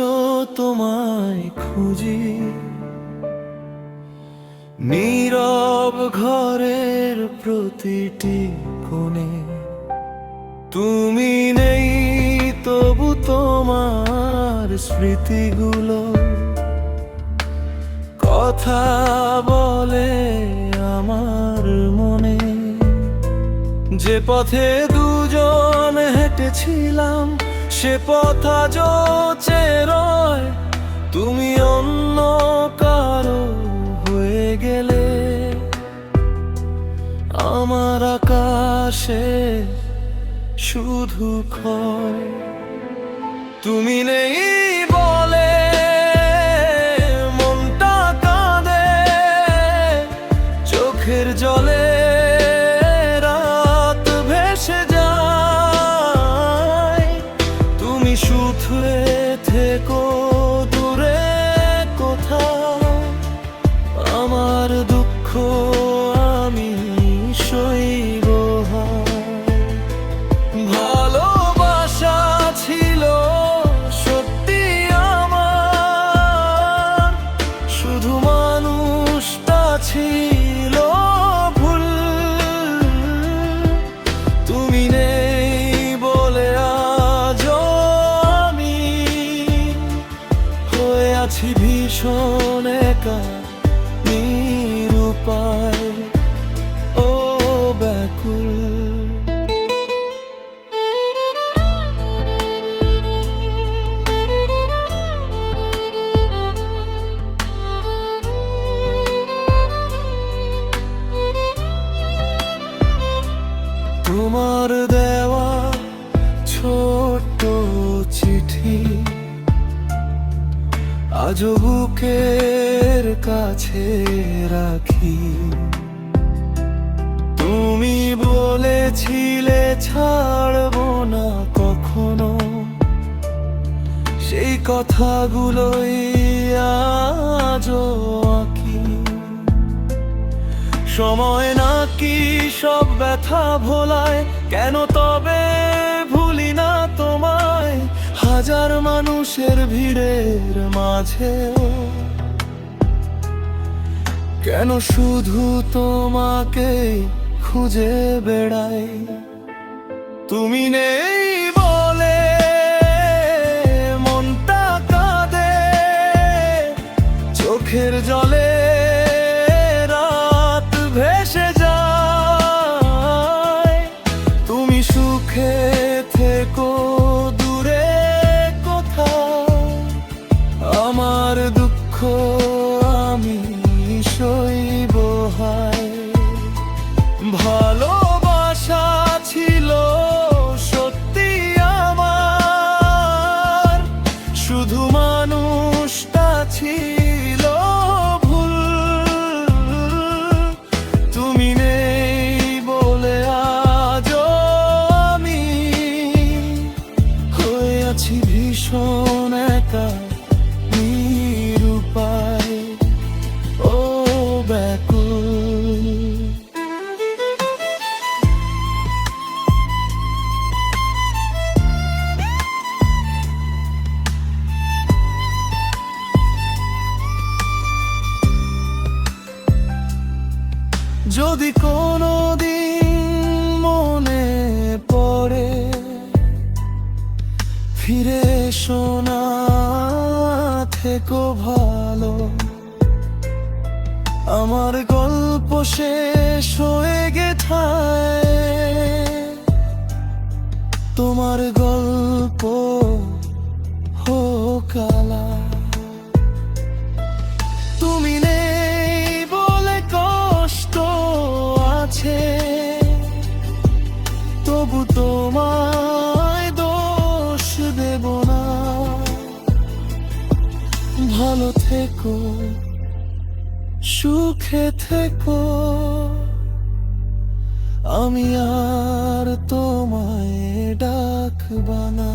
আজও তোমায় খুঁজি, নীরব ঘরের প্রতিটি কোণে। তুমি নেই তবু তোমার স্মৃতিগুলো কথা বলে আমার মনে। যে পথে দুজন হেঁটেছিলাম সে পথ আজও চেরোয়, তুমি অন্য কারো হয়ে গেলে। আমার আকাশে শুধু ক্ষয়, তুমি নেই বলে মনটা কাঁদে, চোখের জলে রাত ভেসে যায়। তুমি শুধুয়ে থেকো দূরে কোথাও, আমার দুঃখ আমি সইব। ভালোবাসা ছিল সত্যি আমার, শুধু মানুষটা ছিল ভুল। তুমি নেই বলে আজও আমি হয়ে আছি ভীষণ একা, নিরুপায় ও ব্যাকুল। তোমার দেওয়া ছোট্ট চিঠি আজও বুকের কাছে রাখি। তুমি বলেছিলে ছাড়বো না কখনো, সেই কথাগুলোই আজও আঁকি। সময় নাকি সব ব্যথা ভোলায়, কেন তবে ভুলি না তোমায়? হাজার মানুষের ভিড়ের মাঝেও কেন শুধু তোমাকে খুঁজে বেড়াই? তুমি নেই বলে মনটা কাঁদে, চোখের জলে রাত ভেসে যায়। তুমি সুখে থেকো দূরে কোথাও, আমার দুঃখ আমি সইব হায়। ভালোবাসা ছিল সত্যি আমার, শুধু মানুষটা ছিল ভুল। তুমি নেই বলে আজও আমি হয়ে আছি ভীষণ একা, নিরুপায় ও ব্যাকুল। যদি কোনোদিন মনে পড়ে ফিরে এসো না, থেকো ভালো। আমার গল্প শেষ হয়ে গেথায়, তোমার গল্প হোক আলা। তুমি নেই বলে কষ্ট আছে, তবু তোমায় দোষ দেব না। ভালো থেকো, সুখে থেকো, আমি আর তোমায় ডাকবো না।